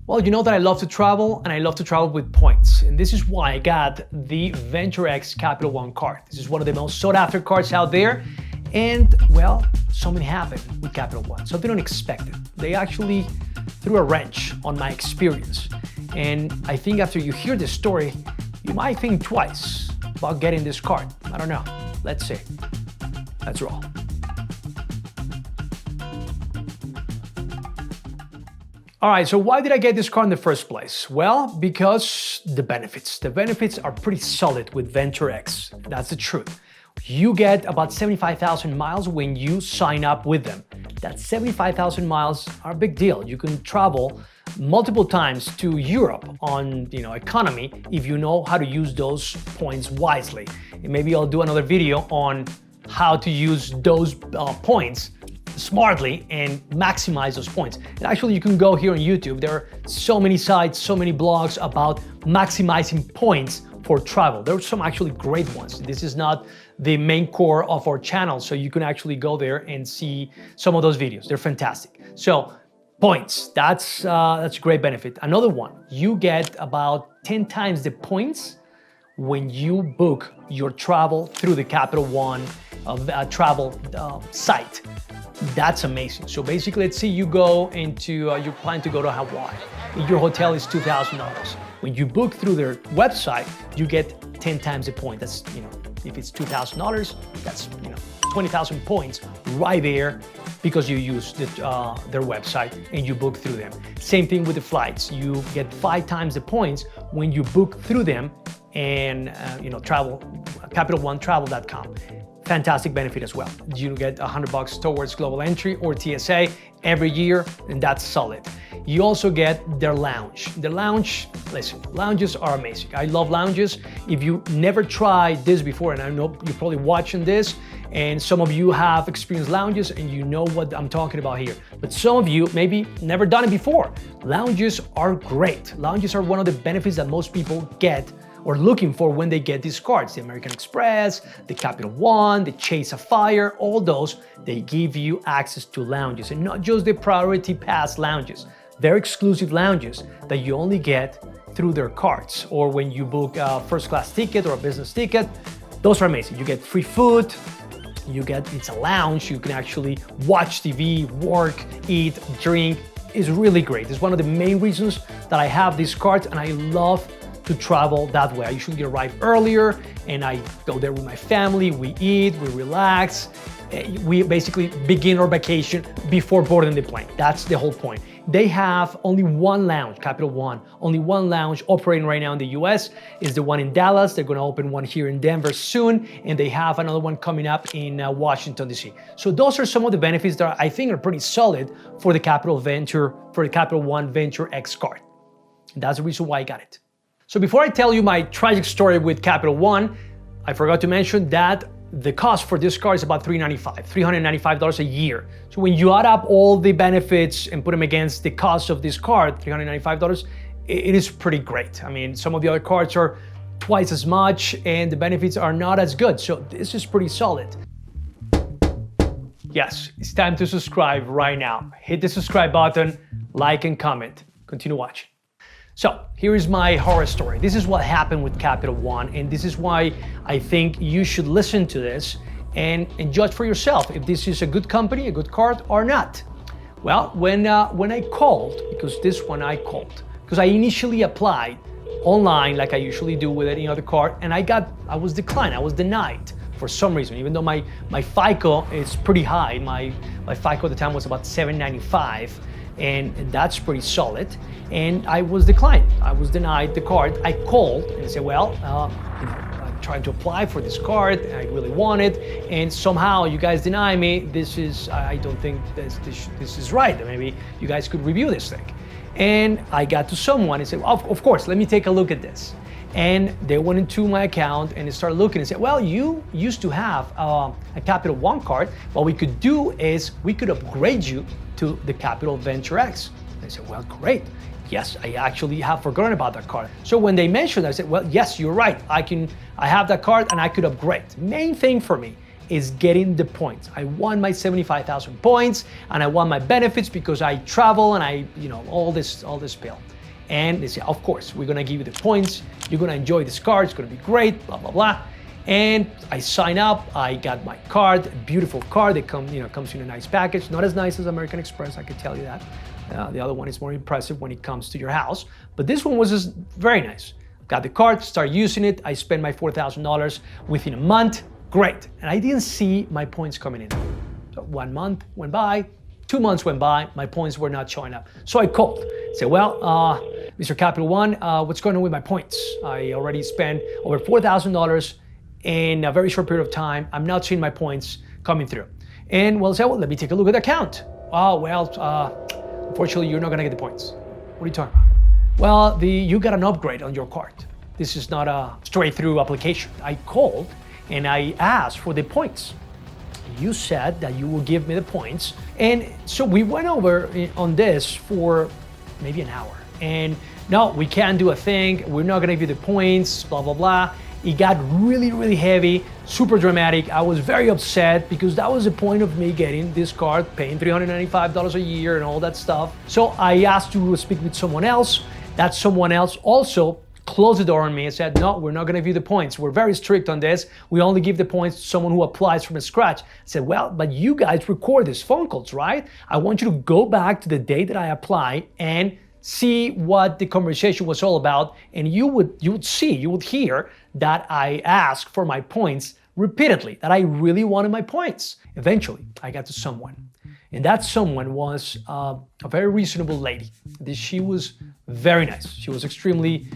Well, you know that I love to travel and I love to travel with points. And this is why I got the Venture X Capital One card. This is one of the most sought after cards out there. And well, something happened with Capital One, something unexpected. They actually threw a wrench on my experience. And I think after you hear this story, you might think twice about getting this card. I don't know. Let's see. Let's roll. All right, so why did I get this card in the first place? Well, because the benefits. The benefits are pretty solid with Venture X. That's the truth. You get about 75,000 miles when you sign up with them. That 75,000 miles are a big deal. You can travel multiple times to Europe on economy if you know how to use those points wisely. And maybe I'll do another video on how to use those points smartly and maximize those points. And actually you can go here on YouTube. There are so many sites, so many blogs about maximizing points for travel. There are some actually great ones. This is not the main core of our channel, so you can actually go there and see some of those videos. They're fantastic. So points, that's a great benefit. Another one, you get about 10 times the points when you book your travel through the Capital One travel site. That's amazing. So basically, let's say you go into, you plan to go to Hawaii. Your hotel is $2,000. When you book through their website, you get 10 times the point. That's, if it's $2,000, that's, 20,000 points right there because you use their website and you book through them. Same thing with the flights. You get 5 times the points when you book through them and, travel, CapitalOneTravel.com. Fantastic benefit as well. You get $100 towards global entry or TSA every year, and that's solid. You also get their lounge. The lounge, listen, lounges are amazing. I love lounges. If you never tried this before, and I know you're probably watching this, and some of you have experienced lounges and you know what I'm talking about here. But some of you maybe never done it before. Lounges are great. Lounges are one of the benefits that most people get or looking for when they get these cards. The American Express, the Capital One, the Chase Sapphire, all those, they give you access to lounges, and not just the Priority Pass lounges. They're exclusive lounges that you only get through their cards, or when you book a first class ticket or a business ticket. Those are amazing. You get free food, it's a lounge, you can actually watch TV, work, eat, drink. It's really great. It's one of the main reasons that I have these cards, and I love to travel that way. I usually arrive earlier and I go there with my family, we eat, we relax. We basically begin our vacation before boarding the plane. That's the whole point. They have only one lounge, Capital One, only one lounge operating right now in the US is the one in Dallas. They're gonna open one here in Denver soon, and they have another one coming up in Washington, DC. So those are some of the benefits that I think are pretty solid for the Capital One Venture X card. And that's the reason why I got it. So before I tell you my tragic story with Capital One, I forgot to mention that the cost for this card is about $395 a year. So when you add up all the benefits and put them against the cost of this card, $395, it is pretty great. I mean, some of the other cards are twice as much and the benefits are not as good. So this is pretty solid. Yes, it's time to subscribe right now. Hit the subscribe button, like and comment. Continue watching. So here is my horror story. This is what happened with Capital One, and this is why I think you should listen to this and judge for yourself if this is a good company, a good card or not. Well, when I called, because this one I called, because I initially applied online like I usually do with any other card, and I was declined, I was denied for some reason, even though my FICO is pretty high. My FICO at the time was about 795. And that's pretty solid. And I was declined. I was denied the card. I called and I said, well, I'm trying to apply for this card. I really want it. And somehow you guys deny me. I don't think this is right. Maybe you guys could review this thing. And I got to someone and said, well, of course, let me take a look at this. And they went into my account and they started looking and said, well, you used to have a Capital One card. What we could do is we could upgrade you to the Capital Venture X. I said, well, great. Yes, I actually have forgotten about that card. So when they mentioned it, I said, well, yes, you're right. I have that card and I could upgrade. Main thing for me is getting the points. I want my 75,000 points and I want my benefits because I travel and all this bill. And they say, of course, we're gonna give you the points. You're gonna enjoy this card. It's gonna be great, blah, blah, blah. And I sign up, I got my card, a beautiful card. It comes in a nice package, not as nice as American Express, I can tell you that. The other one is more impressive when it comes to your house, but this one was just very nice. Got the card, start using it. I spent my $4,000 within a month, great. And I didn't see my points coming in. So 1 month went by, 2 months went by, my points were not showing up. So I called, said, well, Mr. Capital One, what's going on with my points? I already spent over $4,000 in a very short period of time. I'm not seeing my points coming through. And well, I said, well, let me take a look at the account. Oh, well, unfortunately, you're not gonna get the points. What are you talking about? Well, you got an upgrade on your card. This is not a straight through application. I called and I asked for the points. You said that you will give me the points. And so we went over on this for maybe an hour. And no, we can't do a thing. We're not gonna give you the points, blah, blah, blah. It got really, really heavy, super dramatic. I was very upset because that was the point of me getting this card, paying $395 a year and all that stuff. So I asked to speak with someone else. That someone else also closed the door on me and said, no, we're not gonna give you the points. We're very strict on this. We only give the points to someone who applies from scratch. I said, well, but you guys record these phone calls, right? I want you to go back to the day that I apply and see what the conversation was all about, and you would hear that I asked for my points repeatedly, that I really wanted my points. Eventually, I got to someone, and that someone was a very reasonable lady. She was very nice. She was extremely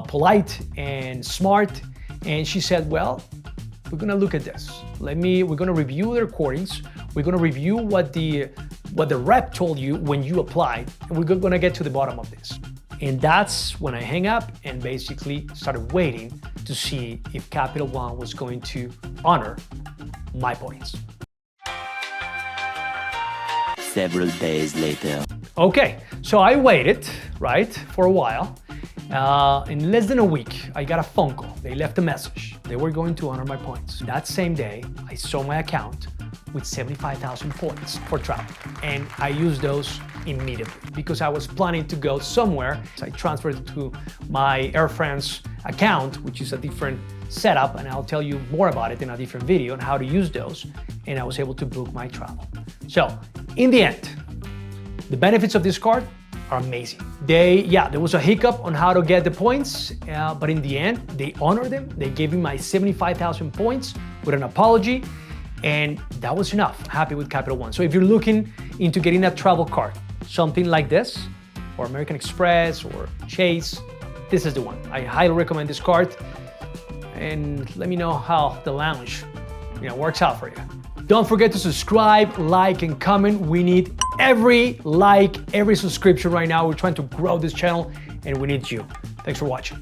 polite and smart, and she said, well, we're gonna look at this. We're gonna review the recordings. We're gonna review what the rep told you when you applied, and we're gonna get to the bottom of this. And that's when I hang up and basically started waiting to see if Capital One was going to honor my points. Several days later. Okay, so I waited, right, for a while. In less than a week, I got a phone call. They left a message. They were going to honor my points. That same day, I saw my account with 75,000 points for travel. And I used those immediately because I was planning to go somewhere. So I transferred it to my Air France account, which is a different setup, and I'll tell you more about it in a different video on how to use those. And I was able to book my travel. So in the end, the benefits of this card are amazing. There was a hiccup on how to get the points, but in the end, they honored them. They gave me my 75,000 points with an apology, and that was enough. I'm happy with Capital One. So if you're looking into getting a travel card, something like this, or American Express or Chase, this is the one. I highly recommend this card, and let me know how the lounge works out for you. Don't forget to subscribe, like, and comment. We need every like, every subscription right now. We're trying to grow this channel, and we need you. Thanks for watching.